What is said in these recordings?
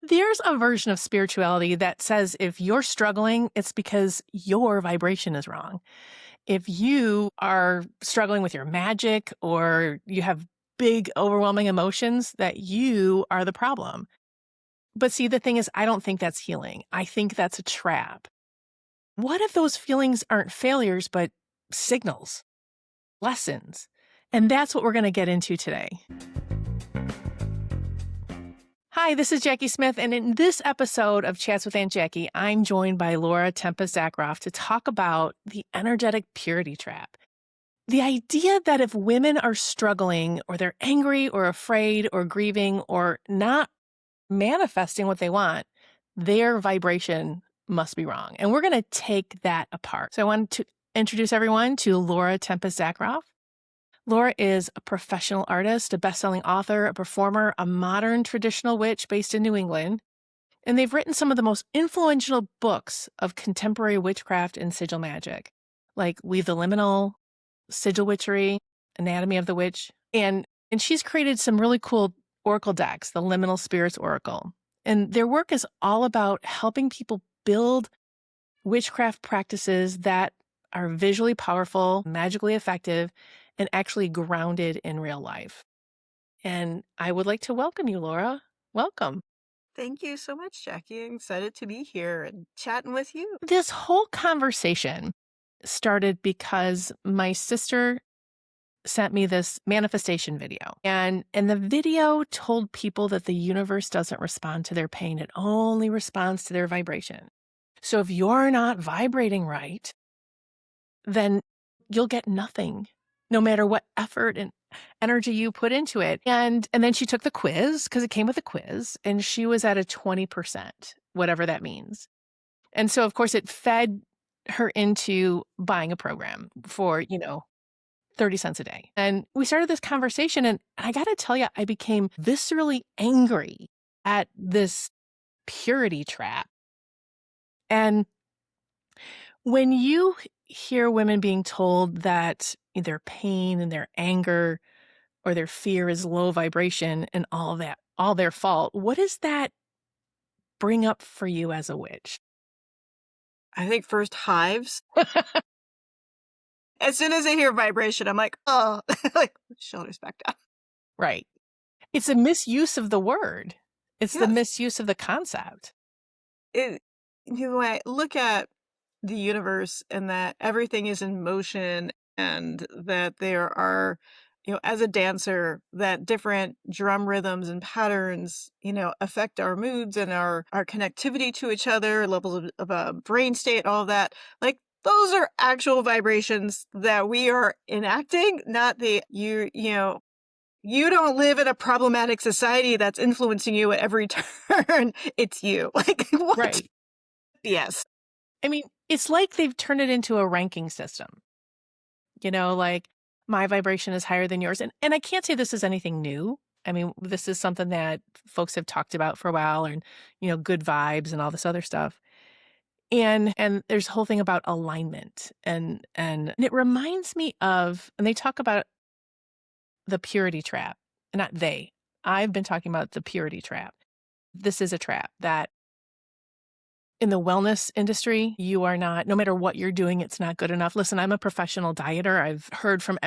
There's a version of spirituality that says if you're struggling, it's because your vibration is wrong. If you are struggling with your magic or you have big, overwhelming emotions, that you are the problem. But see, the thing is, I don't think that's healing. I think that's a trap. What if those feelings aren't failures, but signals, lessons? And that's what we're going to get into today. Hi, this is Jackie Smith, and in this episode of Chats with Aunt Jackie, I'm joined by Laura Tempest Zakroff to talk about the energetic purity trap. The idea that if women are struggling, or they're angry, or afraid, or grieving, or not manifesting what they want, their vibration must be wrong. And we're going to take that apart. So I want to introduce everyone to Laura Tempest Zakroff. Laura is a professional artist, a best-selling author, a performer, a modern traditional witch based in New England, and they've written some of the most influential books of contemporary witchcraft and sigil magic, like Weave the Liminal, Sigil Witchery, Anatomy of the Witch, and she's created some really cool oracle decks, the Liminal Spirits Oracle. And their work is all about helping people build witchcraft practices that are visually powerful, magically effective, and actually grounded in real life. And I would like to welcome you, Laura. Welcome. Thank you so much, Jackie. I'm excited to be here and chatting with you. This whole conversation started because my sister sent me this manifestation video. And the video told people that the universe doesn't respond to their pain. It only responds to their vibration. So if you're not vibrating right, then you'll get nothing, no matter what effort and energy you put into it. And then she took the quiz, because it came with a quiz, and she was at a 20%, whatever that means. And so, of course, it fed her into buying a program for, 30 cents a day. And we started this conversation, and I got to tell you, I became viscerally angry at this purity trap. And when you hear women being told that their pain and their anger or their fear is low vibration and all that, all their fault, what does that bring up for you as a witch? I think first hives. As soon as I hear vibration, I'm like, oh, like shoulders back down. Right. It's a misuse of the word. It's the Yes. misuse of the concept. When I look at the universe and that everything is in motion and that there are, as a dancer, that different drum rhythms and patterns, affect our moods and our connectivity to each other, levels of brain state, all of that. Like, those are actual vibrations that we are enacting, not you don't live in a problematic society that's influencing you at every turn. It's you. Like, what? Right. Yes. I mean, it's like they've turned it into a ranking system. Like my vibration is higher than yours. And I can't say this is anything new. I mean, this is something that folks have talked about for a while, and, good vibes and all this other stuff. And there's a whole thing about alignment. And it reminds me of, and they talk about the purity trap. Not they. I've been talking about the purity trap. This is a trap that in the wellness industry, you are not, no matter what you're doing, it's not good enough. Listen, I'm a professional dieter. I've heard from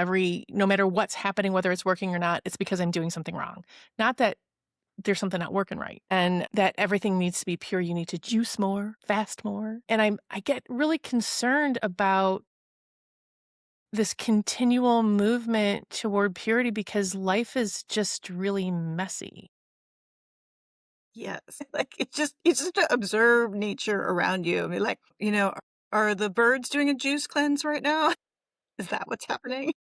no matter what's happening, whether it's working or not, it's because I'm doing something wrong. Not that there's something not working right and that everything needs to be pure. You need to juice more, fast more. And I get really concerned about this continual movement toward purity because life is just really messy. Yes. Like, it's just to observe nature around you. I mean, like, are the birds doing a juice cleanse right now? Is that what's happening?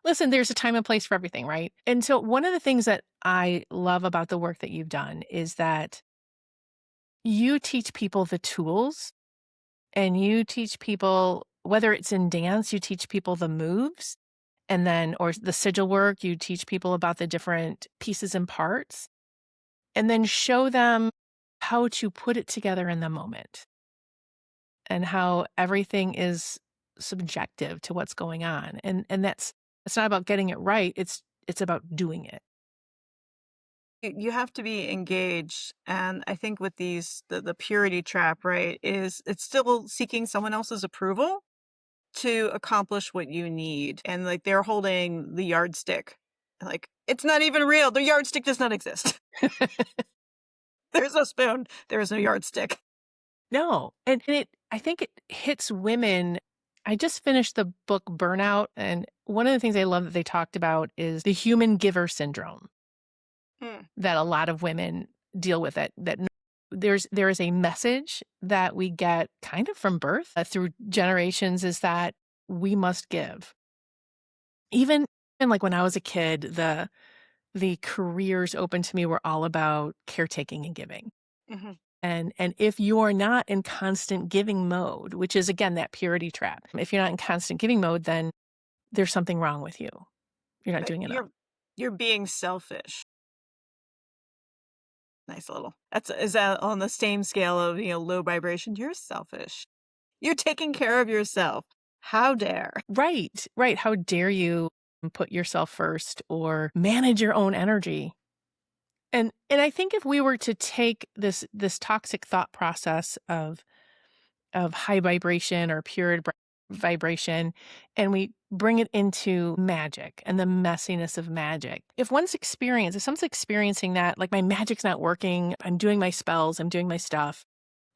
Listen, there's a time and place for everything, right? And so one of the things that I love about the work that you've done is that you teach people the tools, and you teach people, whether it's in dance, you teach people the moves, and then, or the sigil work, you teach people about the different pieces and parts, and then show them how to put it together in the moment and how everything is subjective to what's going on. And it's not about getting it right. It's about doing it. You have to be engaged, and I think with the purity trap, right, is it's still seeking someone else's approval to accomplish what you need, and, like, they're holding the yardstick. Like, "It's not even real, the yardstick does not exist. There's a spoon, there is no yardstick." No, and I think it hits women. I just finished the book Burnout, and one of the things I love that they talked about is the human giver syndrome, Mm, that a lot of women deal with it, that there is a message that we get kind of from birth, through generations, is that we must give. Even like when I was a kid, the careers open to me were all about caretaking and giving. mhm. And if you're not in constant giving mode, which is again that purity trap, if you're not in constant giving mode, then there's something wrong with you. You're not Right, doing enough. you're being selfish. Nice little is that on the same scale of, low vibration? You're selfish. You're taking care of yourself. How dare. Right, right. How dare you put yourself first or manage your own energy? And I think if we were to take this toxic thought process of high vibration or pure vibration, and we bring it into magic and the messiness of magic. If someone's experiencing that, like my magic's not working, I'm doing my spells, I'm doing my stuff,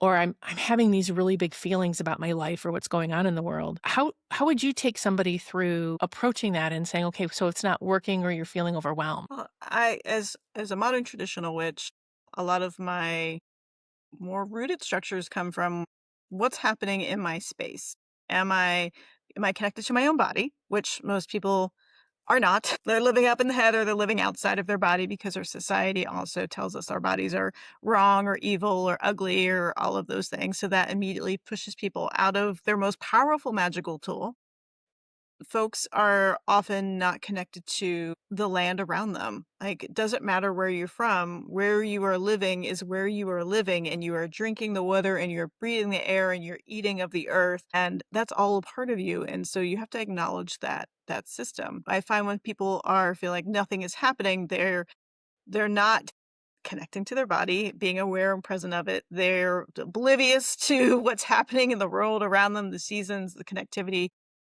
or I'm having these really big feelings about my life or what's going on in the world. How would you take somebody through approaching that and saying, okay, so it's not working or you're feeling overwhelmed? Well, as a modern traditional witch, a lot of my more rooted structures come from what's happening in my space. Am I connected to my own body, which most people are not. They're living up in the head or they're living outside of their body because our society also tells us our bodies are wrong or evil or ugly or all of those things. So that immediately pushes people out of their most powerful magical tool. Folks are often not connected to the land around them. Like, it doesn't matter where you're from, where you are living is where you are living, and you are drinking the water and you're breathing the air and you're eating of the earth, and that's all a part of you. And so you have to acknowledge that system. I find when people are feel like nothing is happening, they're not connecting to their body, being aware and present of it. They're oblivious to what's happening in the world around them, the seasons, the connectivity,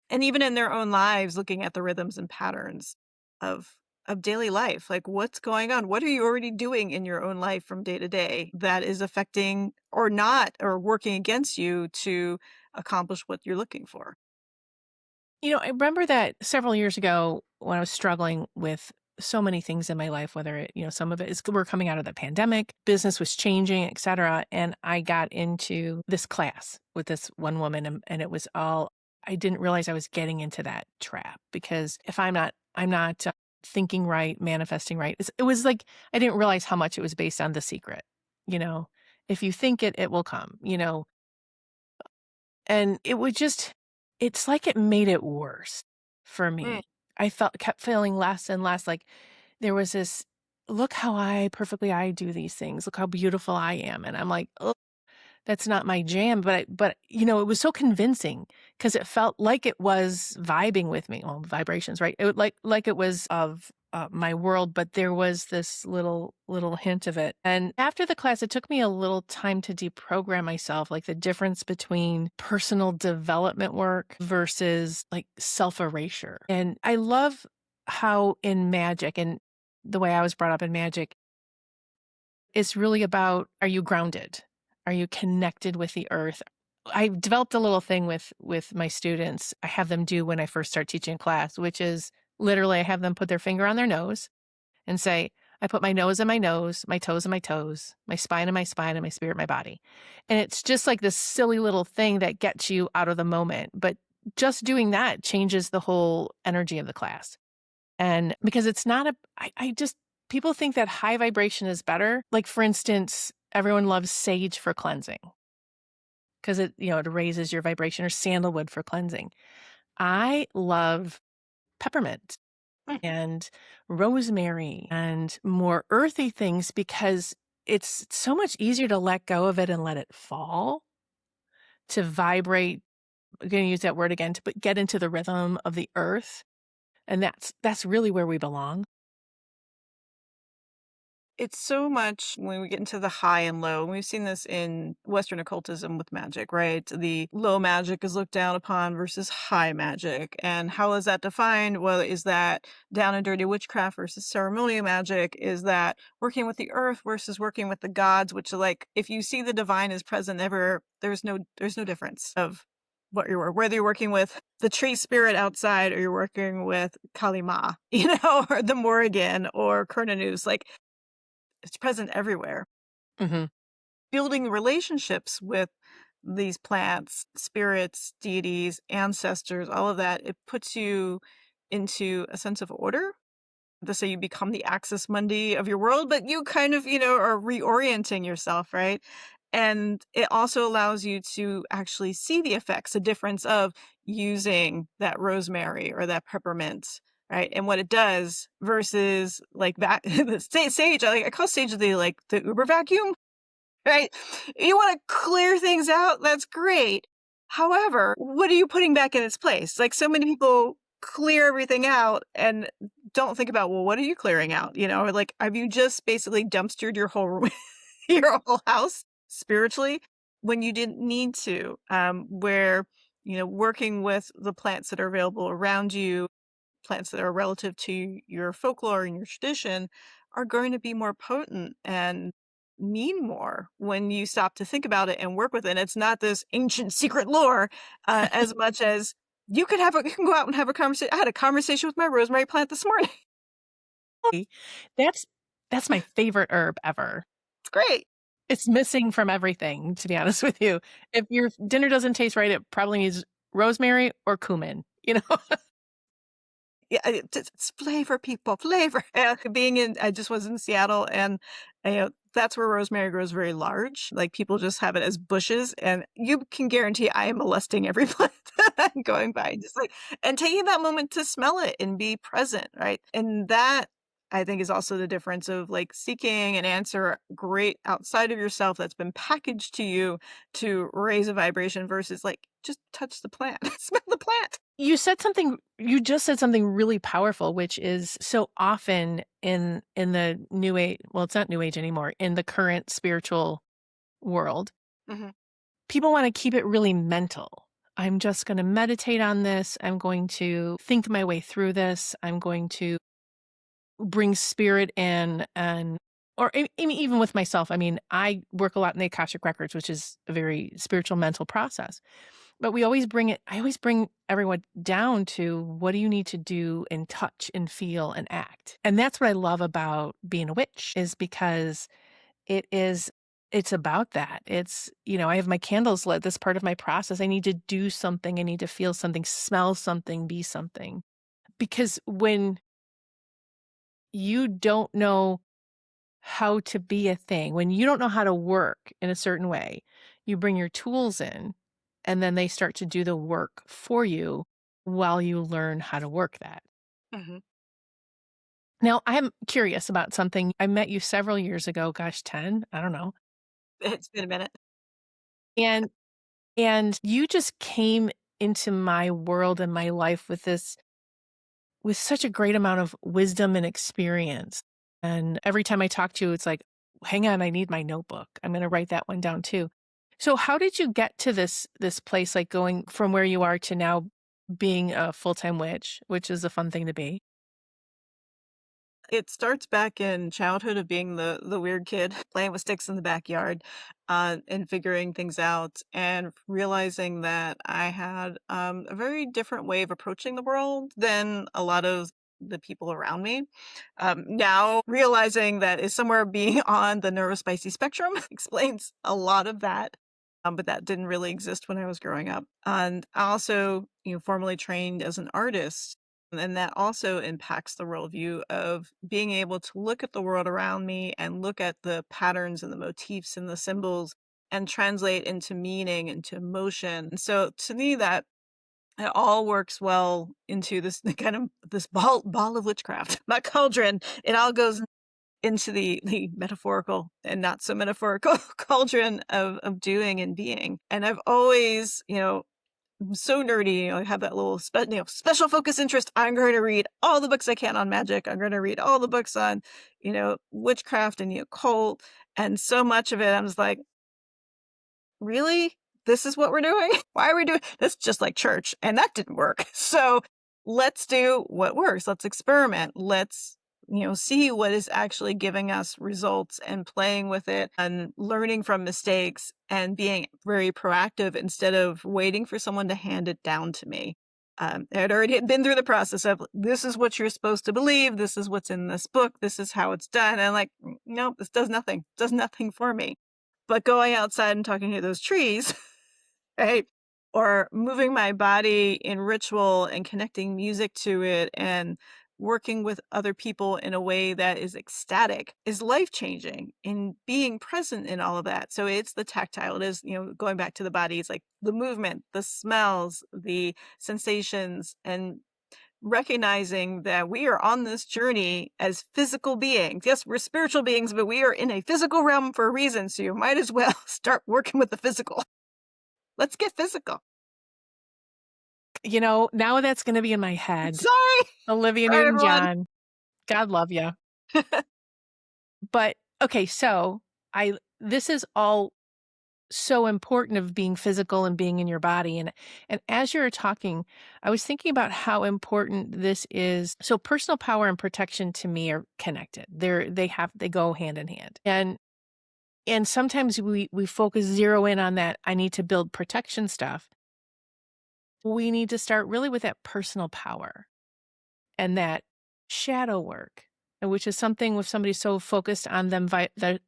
and even in their own lives, looking at the rhythms and patterns of daily life. Like, what's going on? What are you already doing in your own life from day to day that is affecting or not or working against you to accomplish what you're looking for? I remember that several years ago when I was struggling with so many things in my life, whether some of it is we're coming out of the pandemic, business was changing, et cetera. And I got into this class with this one woman, and it was all, I didn't realize I was getting into that trap, because if I'm not thinking right, manifesting right. It was like, I didn't realize how much it was based on The Secret. You know, if you think it, it will come. And it's like it made it worse for Mm, me. Kept feeling less and less like there was this, look how I do these things. Look how beautiful I am. And I'm like, oh, that's not my jam. But it was so convincing because it felt like it was vibing with me. Well, vibrations, right? Like it was of my world, but there was this little hint of it. And after the class, it took me a little time to deprogram myself, like the difference between personal development work versus like self erasure. And I love how in magic, and the way I was brought up in magic, it's really about, are you grounded? Are you connected with the earth? I developed a little thing with my students. I have them do when I first start teaching class, which is literally I have them put their finger on their nose and say, I put my nose in my nose, my toes in my toes, my spine in my spine, and my spirit in my body. And it's just like this silly little thing that gets you out of the moment. But just doing that changes the whole energy of the class. And because it's not I just, people think that high vibration is better. Like, for instance, everyone loves sage for cleansing because it raises your vibration, or sandalwood for cleansing. I love peppermint mm. and rosemary and more earthy things because it's so much easier to let go of it and let it fall, to vibrate. I'm going to use that word again, to get into the rhythm of the earth. And that's really where we belong. It's so much when we get into the high and low, and we've seen this in Western occultism with magic, right? The low magic is looked down upon versus high magic. And how is that defined? Well, is that down and dirty witchcraft versus ceremonial magic? Is that working with the earth versus working with the gods? Which, like, if you see the divine is present ever, there's no difference of what whether you're working with the tree spirit outside or you're working with Kalima, or the Morrigan or Kernanus. Like, it's present everywhere. Mhm. Building relationships with these plants, spirits, deities, ancestors, all of that, it puts you into a sense of order. To say you become the axis mundi of your world, but you kind of, are reorienting yourself, right? And it also allows you to actually see the effects, the difference of using that rosemary or that peppermint, right? And what it does versus like that the sage. I call sage the Uber vacuum, right? You want to clear things out, that's great. However, what are you putting back in its place? Like, so many people clear everything out and don't think about, well, what are you clearing out? Or like, have you just basically dumpstered your whole your whole house spiritually when you didn't need to? Where, working with the plants that are available around you, plants that are relative to your folklore and your tradition, are going to be more potent and mean more when you stop to think about it and work with it. And it's not this ancient secret lore, as much as you can go out and have a conversation. I had a conversation with my rosemary plant this morning. That's that's my favorite herb ever. It's great. It's missing from everything, to be honest with you. If your dinner doesn't taste right, it probably needs rosemary or cumin, you know? Yeah, it's flavor, people, flavor. I just was in Seattle, and that's where rosemary grows very large. Like, people just have it as bushes, and you can guarantee I am molesting every plant that I'm going by, just like, and taking that moment to smell it and be present, right? And that, I think, is also the difference of like seeking an answer great outside of yourself that's been packaged to you to raise a vibration versus like just touch the plant, smell the plant. You just said something really powerful, which is so often in the new age, well, it's not new age anymore, in the current spiritual world, Mhm. people want to keep it really mental. I'm just going to meditate on this. I'm going to think my way through this. I'm going to bring spirit in and or even with myself. I mean, I work a lot in the Akashic records, which is a very spiritual mental process. But I always bring everyone down to what do you need to do and touch and feel and act. And that's what I love about being a witch is because it is it's about that. I have my candles lit. This part of my process. I need to do something. I need to feel something, smell something, be something. Because when you don't know how to be a thing, when you don't know how to work in a certain way, you bring your tools in and then they start to do the work for you while you learn how to work that. Mhm. Now, I'm curious about something. I met you several years ago, gosh, 10, I don't know. It's been a minute. And and you just came into my world and my life with such a great amount of wisdom and experience. And every time I talk to you, it's like, hang on, I need my notebook. I'm going to write that one down too. So how did you get to this place, like going from where you are to now being a full-time witch, which is a fun thing to be? It starts back in childhood of being the weird kid playing with sticks in the backyard, and figuring things out and realizing that I had a very different way of approaching the world than a lot of the people around me. Now realizing that is somewhere being on the neurospicy spectrum explains a lot of that. But that didn't really exist when I was growing up. And I also, formally trained as an artist. And that also impacts the worldview of being able to look at the world around me and look at the patterns and the motifs and the symbols and translate into meaning, into emotion. And so to me, that it all works well into this kind of this ball of witchcraft, not cauldron. It all goes into the metaphorical and not so metaphorical cauldron of doing and being. And I've always, I'm so nerdy, I have that little special focus interest. I'm going to read all the books I can on magic. I'm going to read all the books on, witchcraft and the occult. And so much of it, I'm just like, really? This is what we're doing? Why are we doing this? Just like church, and that didn't work. So let's do what works. Let's experiment. Let's, see what is actually giving us results and playing with it and learning from mistakes and being very proactive instead of waiting for someone to hand it down to me. I had already been through the process of this is what you're supposed to believe. This is what's in this book. This is how it's done. And I'm like, nope, this does nothing. Does nothing for me. But going outside and talking to those trees, right? Or moving my body in ritual and connecting music to it and working with other people in a way that is ecstatic is life changing in being present in all of that. So it's the tactile, it is, going back to the body, it's like the movement, the smells, the sensations, and recognizing that we are on this journey as physical beings. Yes, we're spiritual beings, but we are in a physical realm for a reason. So you might as well start working with the physical. Let's get physical. Now that's going to be in my head. Sorry. Olivia All right, everyone. Newton-John, God love you. But okay, so this is all so important of being physical and being in your body. And as you're talking, I was thinking about how important this is. So personal power and protection to me are connected. They go hand in hand. And sometimes we zero in on that. I need to build protection stuff. We need to start really with that personal power and that shadow work, which is something with somebody so focused on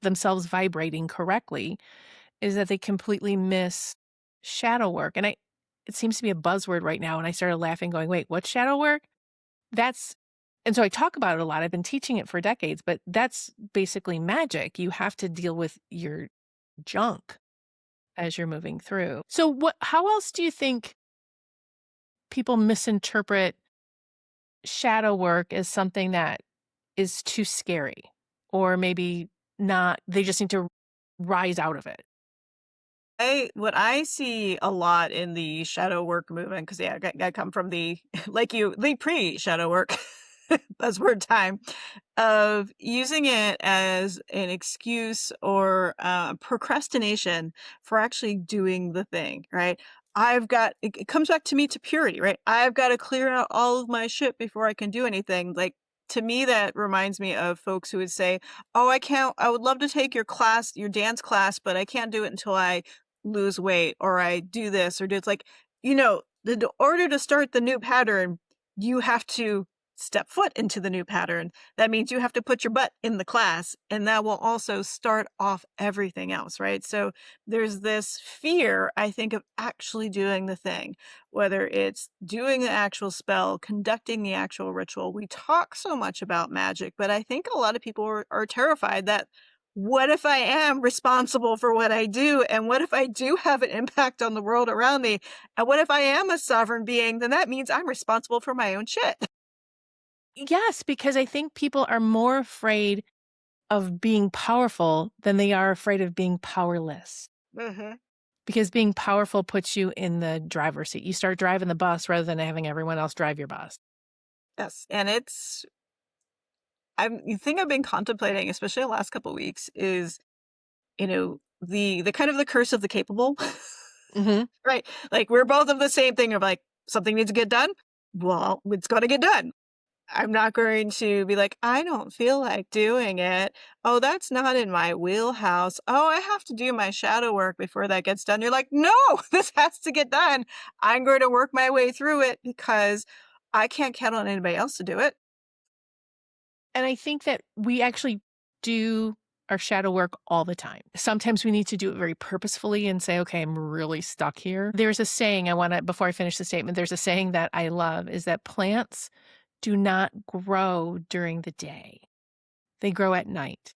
themselves vibrating correctly, is that they completely miss shadow work. And it seems to be a buzzword right now. And I started laughing going, wait, what's shadow work? And so I talk about it a lot. I've been teaching it for decades, but that's basically magic. You have to deal with your junk as you're moving through. So how else do you think people misinterpret shadow work as something that is too scary, or maybe not, they just need to rise out of it? What I see a lot in the shadow work movement, because yeah, I come from the the pre-shadow work buzzword time of using it as an excuse or procrastination for actually doing the thing, right? It comes back to me to purity, right? I've got to clear out all of my shit before I can do anything. Like, to me, that reminds me of folks who would say, oh, I would love to take your class, your dance class, but I can't do it until I lose weight or I do this or do it's like, the order to start the new pattern, you have to step foot into the new pattern. That means you have to put your butt in the class, and that will also start off everything else, right? So there's this fear, I think, of actually doing the thing, whether it's doing the actual spell, conducting the actual ritual. We talk so much about magic, but I think a lot of people are terrified that what if I am responsible for what I do? And what if I do have an impact on the world around me? And what if I am a sovereign being? Then that means I'm responsible for my own shit. Yes, because I think people are more afraid of being powerful than they are afraid of being powerless. Mm-hmm. Because being powerful puts you in the driver's seat. You start driving the bus rather than having everyone else drive your bus. Yes. And the thing I've been contemplating, especially the last couple of weeks, is, the kind of the curse of the capable. Mm-hmm. Right. Like, we're both of the same thing of like, something needs to get done. Well, it's got to get done. I'm not going to be like, I don't feel like doing it. Oh, that's not in my wheelhouse. Oh, I have to do my shadow work before that gets done. You're like, no, this has to get done. I'm going to work my way through it because I can't count on anybody else to do it. And I think that we actually do our shadow work all the time. Sometimes we need to do it very purposefully and say, okay, I'm really stuck here. There's a saying before I finish the statement, there's a saying that I love is that plants do not grow during the day. They grow at night.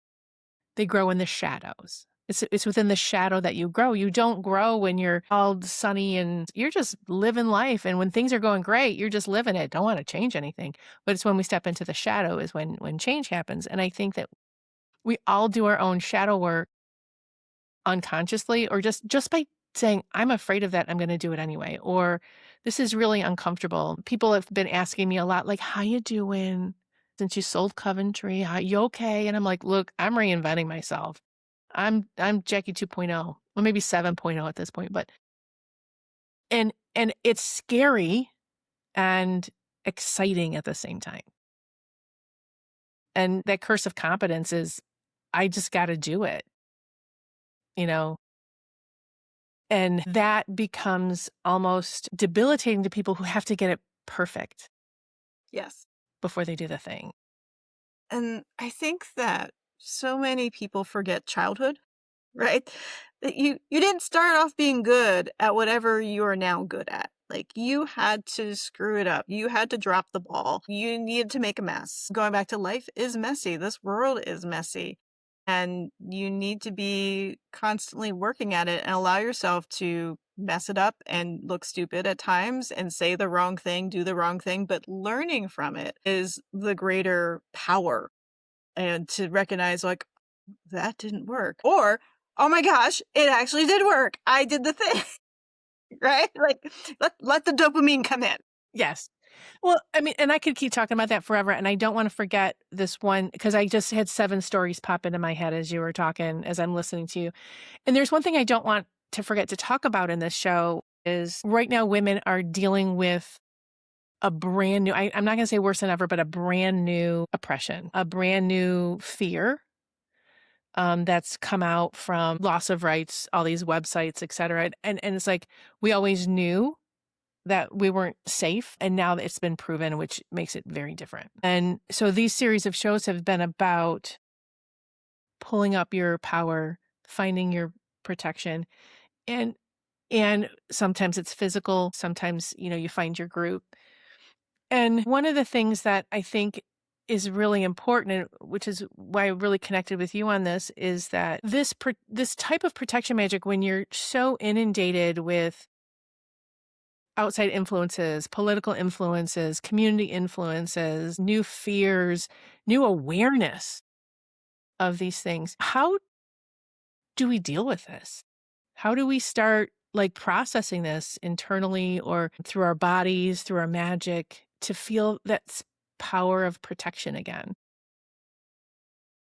They grow in the shadows. It's within the shadow that you grow. You don't grow when you're all sunny and you're just living life. And when things are going great, you're just living it. Don't want to change anything. But it's when we step into the shadow is when change happens. And I think that we all do our own shadow work unconsciously or just by saying, I'm afraid of that. I'm going to do it anyway. Or this is really uncomfortable. People have been asking me a lot, like, how you doing? Since you sold Coventry, how you okay? And I'm like, look, I'm reinventing myself. I'm Jackie 2.0, or maybe 7.0 at this point, but and it's scary and exciting at the same time. And that curse of competence is I just got to do it, you know? And that becomes almost debilitating to people who have to get it perfect Yes. before they do the thing. And I think that so many people forget childhood, right? That you didn't start off being good at whatever you are now good at. Like, you had to screw it up. You had to drop the ball. You needed to make a mess. Going back to life is messy. This world is messy. And you need to be constantly working at it and allow yourself to mess it up and look stupid at times and say the wrong thing, do the wrong thing. But learning from it is the greater power, and to recognize, like, that didn't work. Or, oh my gosh, it actually did work. I did the thing, right? Like, let the dopamine come in. Yes. Well, I mean, and I could keep talking about that forever. And I don't want to forget this one because I just had 7 stories pop into my head as you were talking, as I'm listening to you. And there's one thing I don't want to forget to talk about in this show is right now women are dealing with a brand new, I'm not going to say worse than ever, but a brand new oppression, a brand new fear that's come out from loss of rights, all these websites, et cetera. And it's like, we always knew that we weren't safe. And now it's been proven, which makes it very different. And so these series of shows have been about pulling up your power, finding your protection. And and sometimes it's physical, sometimes, you find your group. And one of the things that I think is really important, and which is why I really connected with you on this, is that this type of protection magic, when you're so inundated with outside influences, political influences, community influences, new fears, new awareness of these things, how do we deal with this? How do we start like processing this internally or through our bodies, through our magic to feel that power of protection again?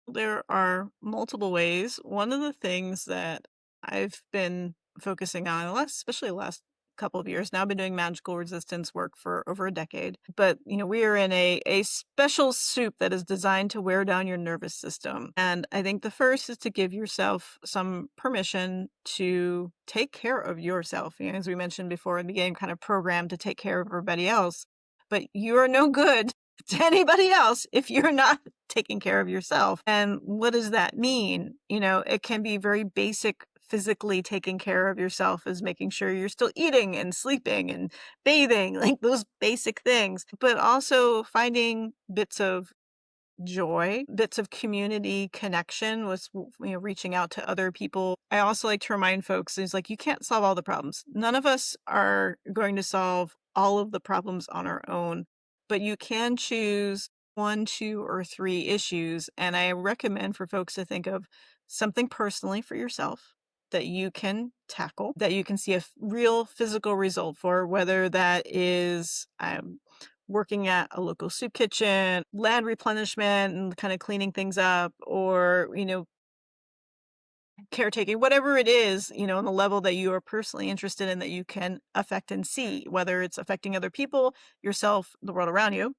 There are multiple ways. One of the things that I've been focusing on, especially the last couple of years now, I've been doing magical resistance work for over a decade. But, we are in a special soup that is designed to wear down your nervous system. And I think the first is to give yourself some permission to take care of yourself. As we mentioned before in the beginning, kind of programmed to take care of everybody else. But you are no good to anybody else if you're not taking care of yourself. And what does that mean? It can be very basic physically taking care of yourself is making sure you're still eating and sleeping and bathing, like those basic things, but also finding bits of joy, bits of community connection with, reaching out to other people. I also like to remind folks is like, you can't solve all the problems. None of us are going to solve all of the problems on our own, but you can choose 1, 2, or 3 issues. And I recommend for folks to think of something personally for yourself that you can tackle, that you can see a real physical result for, whether that is working at a local soup kitchen, land replenishment and kind of cleaning things up, or, caretaking, whatever it is, on the level that you are personally interested in that you can affect and see, whether it's affecting other people, yourself, the world around you.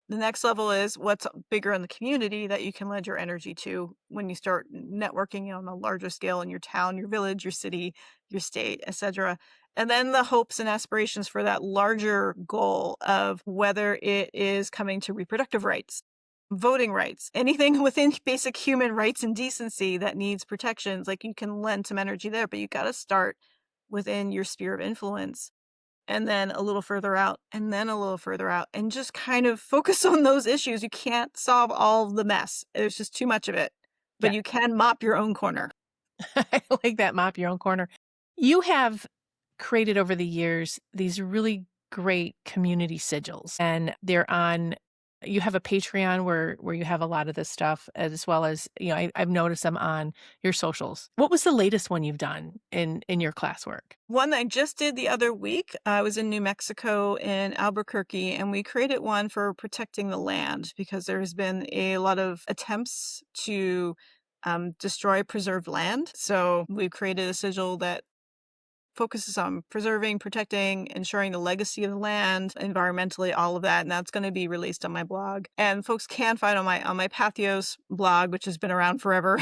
The next level is what's bigger in the community that you can lend your energy to when you start networking on a larger scale in your town, your village, your city, your state, etc. And then the hopes and aspirations for that larger goal of whether it is coming to reproductive rights, voting rights, anything within basic human rights and decency that needs protections, like you can lend some energy there, but you got to start within your sphere of influence, and then a little further out, and then a little further out, and just kind of focus on those issues. You can't solve all of the mess. There's just too much of it, but Yeah. you can mop your own corner. I like that, mop your own corner. You have created over the years these really great community sigils, and they're on You have a Patreon where you have a lot of this stuff, as well as, I've noticed them on your socials. What was the latest one you've done in your classwork? One that I just did the other week, I was in New Mexico in Albuquerque, and we created one for protecting the land because there's been a lot of attempts to destroy preserved land. So we created a sigil that focuses on preserving, protecting, ensuring the legacy of the land, environmentally, all of that, and that's gonna be released on my blog. And folks can find on my Pathos blog, which has been around forever,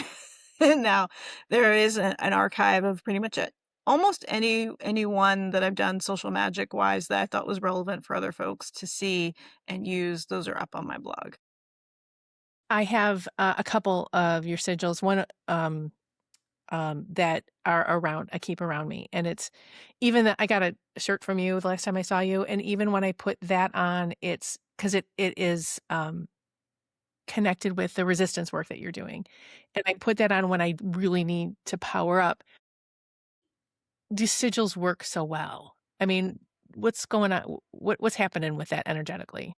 and now there is an archive of pretty much it. Almost anyone that I've done social magic wise that I thought was relevant for other folks to see and use, those are up on my blog. I have a couple of your sigils. One that are around, I keep around me. And it's even that I got a shirt from you the last time I saw you. And even when I put that on, it's because it is connected with the resistance work that you're doing. And I put that on when I really need to power up. Do sigils work so well? I mean, what's going on? What's happening with that energetically?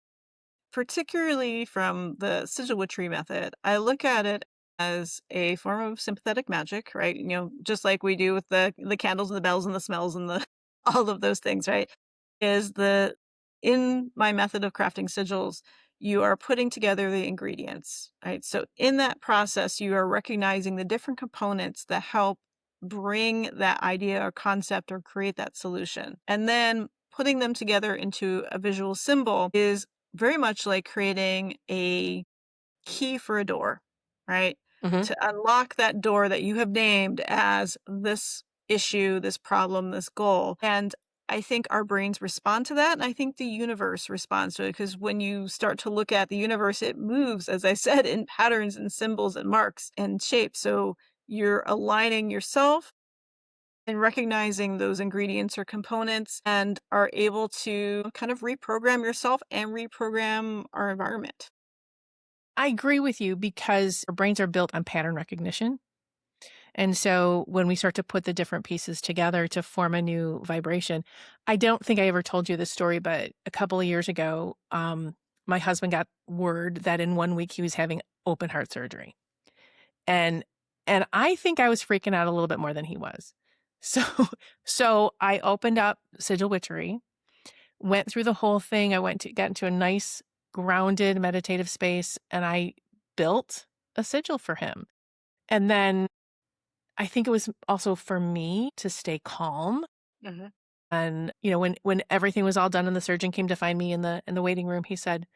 Particularly from the sigil witchery method, I look at it as a form of sympathetic magic, right? Just like we do with the candles and the bells and the smells and the all of those things, right? Is the In my method of crafting sigils, you are putting together the ingredients, right? So in that process, you are recognizing the different components that help bring that idea or concept or create that solution. And then putting them together into a visual symbol is very much like creating a key for a door, right? Hmm. To unlock that door that you have named as this issue, this problem, this goal. And I think our brains respond to that. And I think the universe responds to it because when you start to look at the universe, it moves, as I said, in patterns and symbols and marks and shapes. So you're aligning yourself and recognizing those ingredients or components and are able to kind of reprogram yourself and reprogram our environment. I agree with you because our brains are built on pattern recognition. And so when we start to put the different pieces together to form a new vibration, I don't think I ever told you this story, but a couple of years ago, my husband got word that in 1 week he was having open heart surgery. And and I think I was freaking out a little bit more than he was. So so I opened up Sigil Witchery, went through the whole thing. Got into a nice grounded meditative space and I built a sigil for him. And then I think it was also for me to stay calm. Mhm. And, when everything was all done and the surgeon came to find me in the waiting room, he said,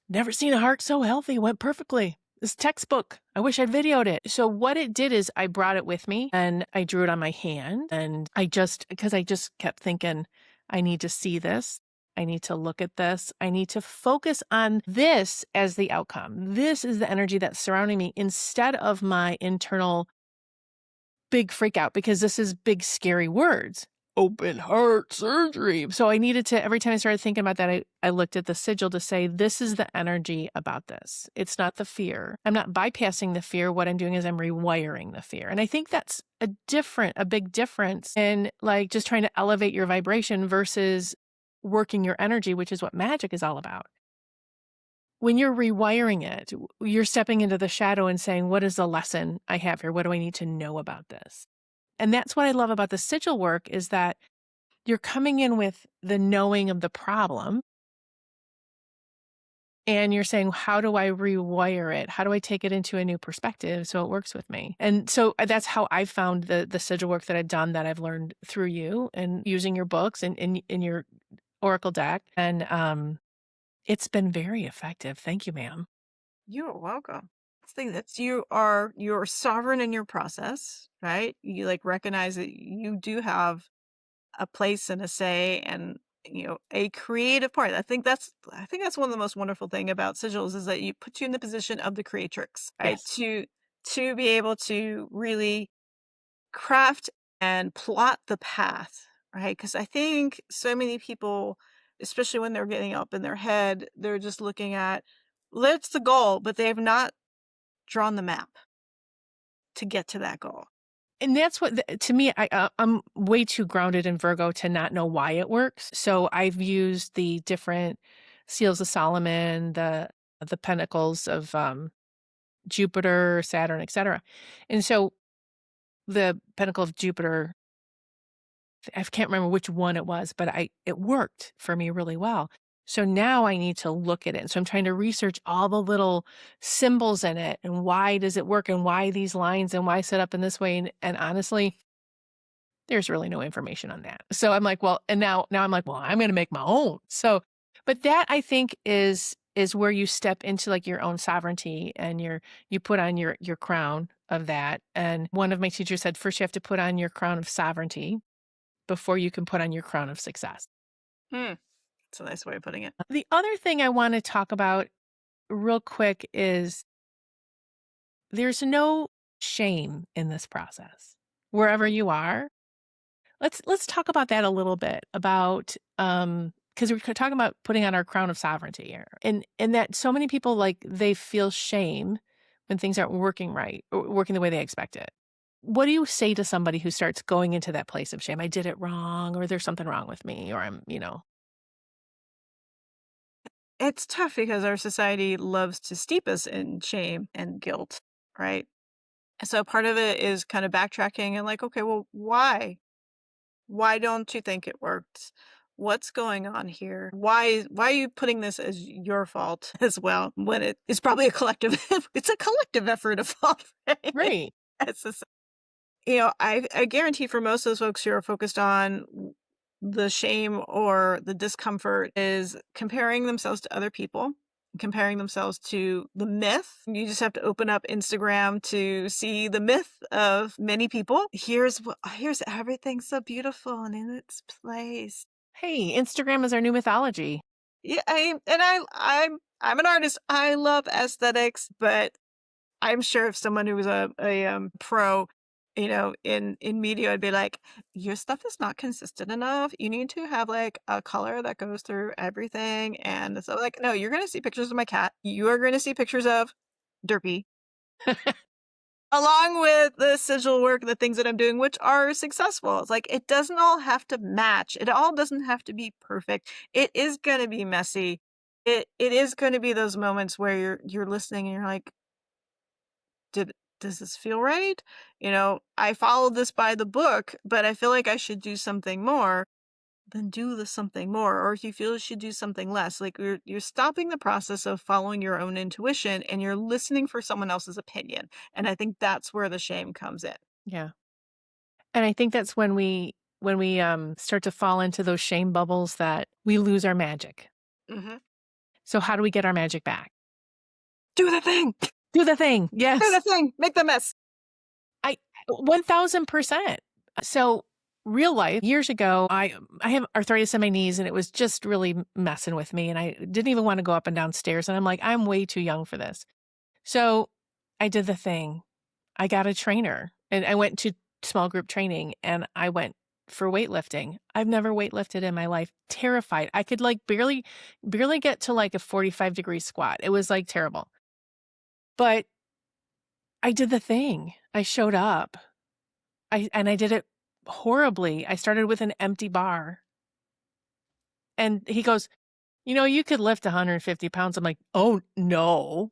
"Never seen a heart so healthy. Went perfectly. This textbook. I wish I'd videoed it." So what it did is I brought it with me and I drew it on my hand. And because I just kept thinking, I need to see this. I need to look at this. I need to focus on this as the outcome. This is the energy that's surrounding me instead of my internal big freak out because this is big, scary words. Open heart surgery. So I needed to, every time I started thinking about that, I looked at the sigil to say, this is the energy about this. It's not the fear. I'm not bypassing the fear. What I'm doing is I'm rewiring the fear. And I think that's a big difference in like just trying to elevate your vibration versus working your energy, which is what magic is all about. When you're rewiring it, you're stepping into the shadow and saying, what is the lesson I have here? What do I need to know about this? And that's what I love about the sigil work is that you're coming in with the knowing of the problem and you're saying, how do I rewire it? How do I take it into a new perspective so it works with me? And so that's how I found the sigil work that I've done that I've learned through you and using your books and in your Oracle deck. And it's been very effective. Thank you, ma'am. You're welcome. You're sovereign in your process, right? You like recognize that you do have a place and a say and a creative part. I think that's one of the most wonderful thing about sigils is that you put you in the position of the creatrix, right? Yes. To be able to really craft and plot the path, right? Because I think so many people, especially when they're getting up in their head, they're just looking at, "That's the goal," but they have not drawn the map to get to that goal. And that's what to me, I'm way too grounded in Virgo to not know why it works. So I've used the different seals of Solomon, the pentacles of Jupiter, Saturn, etc. And so the pentacle of Jupiter, I can't remember which one it was, but it worked for me really well. So now I need to look at it. So I'm trying to research all the little symbols in it and why does it work and why these lines and why set up in this way. And honestly, there's really no information on that. So I'm like, well, and now I'm like, well, I'm going to make my own. So, but that I think is where you step into like your own sovereignty and you put on your crown of that. And one of my teachers said, first you have to put on your crown of sovereignty before you can put on your crown of success. Hmm. That's a nice way of putting it. The other thing I want to talk about real quick is there's no shame in this process. Wherever you are, let's talk about that a little bit about because we're talking about putting on our crown of sovereignty here. And that so many people like they feel shame when things aren't working right or working the way they expect it. What do you say to somebody who starts going into that place of shame? I did it wrong, or there's something wrong with me, or I'm. It's tough because our society loves to steep us in shame and guilt, right? So part of it is kind of backtracking and like, okay, well, why? Why don't you think it worked? What's going on here? Why are you putting this as your fault as well when it is probably a collective it's a collective effort of fault, right? Right. It's just, I guarantee for most of those folks who are focused on the shame or the discomfort is comparing themselves to other people, comparing themselves to the myth. You just have to open up Instagram to see the myth of many people. Here's everything so beautiful and in its place. Hey, Instagram is our new mythology. Yeah, I'm an artist. I love aesthetics, but I'm sure if someone who was a pro, in media, I'd be like, your stuff is not consistent enough. You need to have like a color that goes through everything. And so like, no, you're gonna see pictures of my cat. You are gonna see pictures of Derpy. Along with the sigil work, the things that I'm doing, which are successful. It's like it doesn't all have to match. It all doesn't have to be perfect. It is gonna be messy. It is gonna be those moments where you're listening and you're like, did does this feel right? I followed this by the book, but I feel like I should do something more. Then do the something more. Or if you feel you should do something less, like you're stopping the process of following your own intuition and you're listening for someone else's opinion. And I think that's where the shame comes in. Yeah. And I think that's when we start to fall into those shame bubbles that we lose our magic. Hmm. So how do we get our magic back? Do the thing. Do the thing. Do the Yes. thing. Make the mess. I 1000%. So real life, years ago, I have arthritis in my knees and it was just really messing with me and I didn't even want to go up and down stairs and I'm like, I'm way too young for this. So I did the thing. I got a trainer and I went to small group training and I went for weightlifting. I've never weightlifted in my life. Terrified. I could like barely get to like a 45-degree squat. It was like terrible. But I did the thing. I showed up. I did it horribly. I started with an empty bar. And he goes, you could lift 150 pounds. I'm like, oh no,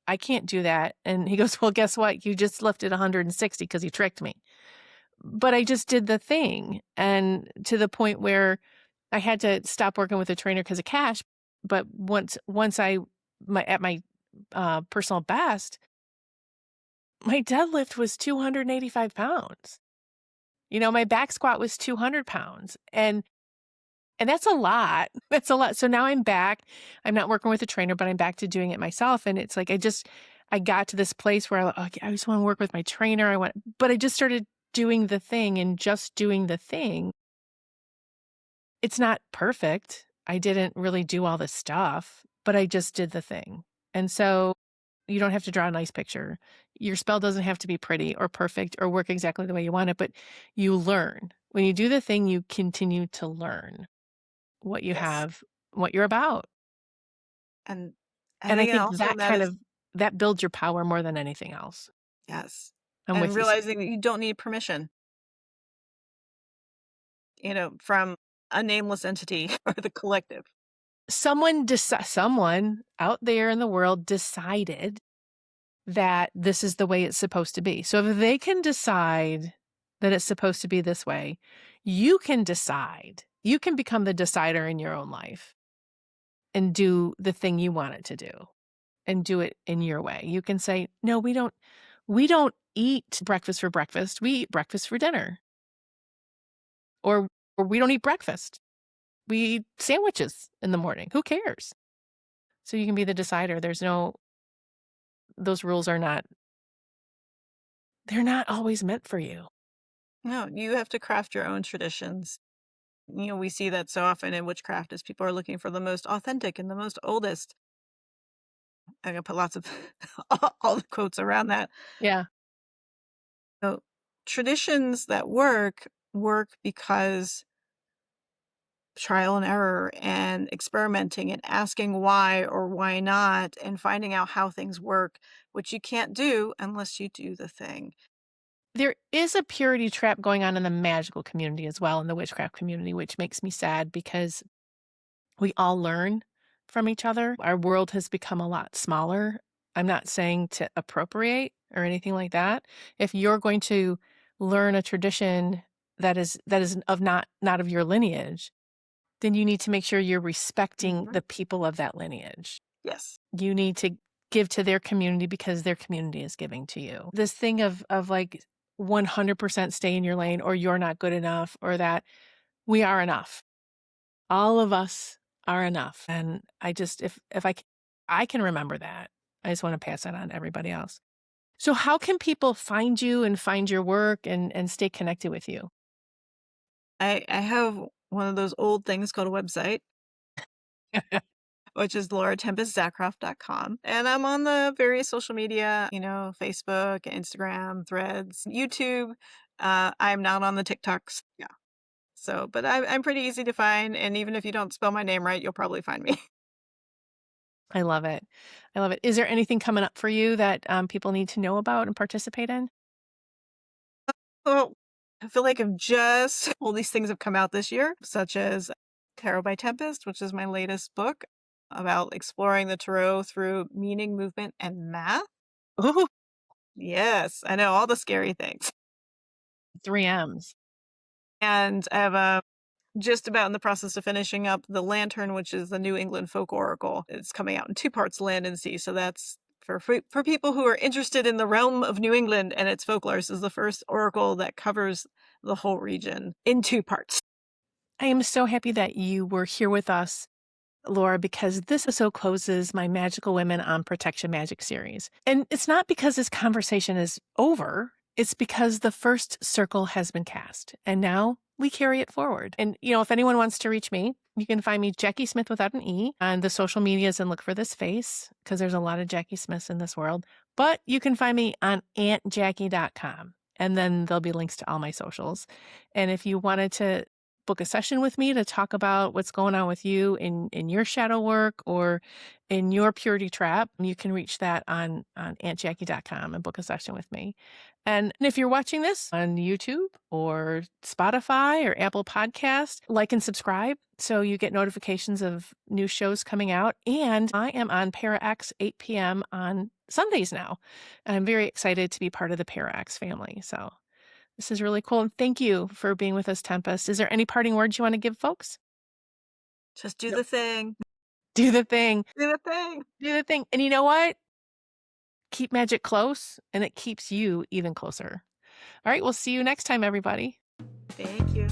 I can't do that. And he goes, well, guess what? You just lifted 160 because you tricked me. But I just did the thing. And to the point where I had to stop working with a trainer because of cash. But once at my personal best, my deadlift was 285 pounds. My back squat was 200 pounds. And that's a lot. That's a lot. So now I'm back. I'm not working with a trainer, but I'm back to doing it myself. And it's like I got to this place where I just want to work with my trainer. But I just started doing the thing and just doing the thing. It's not perfect. I didn't really do all this stuff, but I just did the thing. And so you don't have to draw a nice picture. Your spell doesn't have to be pretty or perfect or work exactly the way you want it, but you learn. When you do the thing, you continue to learn what you Yes. have, what you're about. And I And I think think also that that is, that builds your power more than anything else. yes. I'm And with you. realizing that you don't need permission, from a nameless entity or the collective. someone out there in the world decided that this is the way it's supposed to be. So if they can decide that it's supposed to be this way, you can decide. You can become the decider in your own life and do the thing you want it to do and do it in your way. You can say, "No, we don't eat breakfast for breakfast. We eat breakfast for dinner." Or we don't eat breakfast. We eat sandwiches in the morning. Who cares? So you can be the decider. Those rules they're not always meant for you. No, you have to craft your own traditions. We see that so often in witchcraft as people are looking for the most authentic and the most oldest. I'm gonna put lots of all the quotes around that. Yeah. So traditions that work because trial and error and experimenting and asking why or why not and finding out how things work, which you can't do unless you do the thing. There is a purity trap going on in the magical community as well, in the witchcraft community, which makes me sad because we all learn from each other. Our world has become a lot smaller. I'm not saying to appropriate or anything like that. If you're going to learn a tradition that is of not of your lineage, then you need to make sure you're respecting Mhm. the people of that lineage. Yes. You need to give to their community because their community is giving to you. This thing of like 100% stay in your lane or you're not good enough or that we are enough. All of us are enough. And I just if I can remember that. I just want to pass that on to everybody else. So how can people find you and find your work and stay connected with you? I have one of those old things called a website, which is lauratempestzakroff.com. And I'm on the various social media, Facebook, Instagram, Threads, YouTube. I'm not on the TikToks. Yeah. So, but I'm pretty easy to find. And even if you don't spell my name right, you'll probably find me. I love it. I love it. Is there anything coming up for you that people need to know about and participate in? Well, I feel like I've just all these things have come out this year, such as Tarot by Tempest, which is my latest book about exploring the tarot through meaning, movement, and math. Ooh, Yes, I know all the scary things. 3 M's. And I have a just about in the process of finishing up The Lantern, which is the New England folk oracle. It's coming out in two parts, land and sea. So that's for people who are interested in the realm of New England and its folklore. This is the first oracle that covers the whole region in two parts. I am so happy that you were here with us, Laura, because this episode closes my Magical Women on Protection Magic series. And it's not because this conversation is over, it's because the first circle has been cast. And now we carry it forward. And, if anyone wants to reach me, you can find me Jackie Smith without an E on the social medias and look for this face because there's a lot of Jackie Smiths in this world. But you can find me on auntjackie.com. And then there'll be links to all my socials. And if you wanted to book a session with me to talk about what's going on with you in your shadow work or in your purity trap, you can reach that on auntjackie.com and book a session with me. And if you're watching this on YouTube or Spotify or Apple Podcast, like and subscribe so you get notifications of new shows coming out. And I am on ParaX 8 p.m. on Sundays now. And I'm very excited to be part of the ParaX family. So this is really cool. And thank you for being with us, Tempest. Is there any parting words you want to give folks? Just do Yep. the thing. Do the thing. Do the thing. Do the thing. And you know what? Keep magic close and it keeps you even closer. All right. We'll see you next time, everybody. Thank you.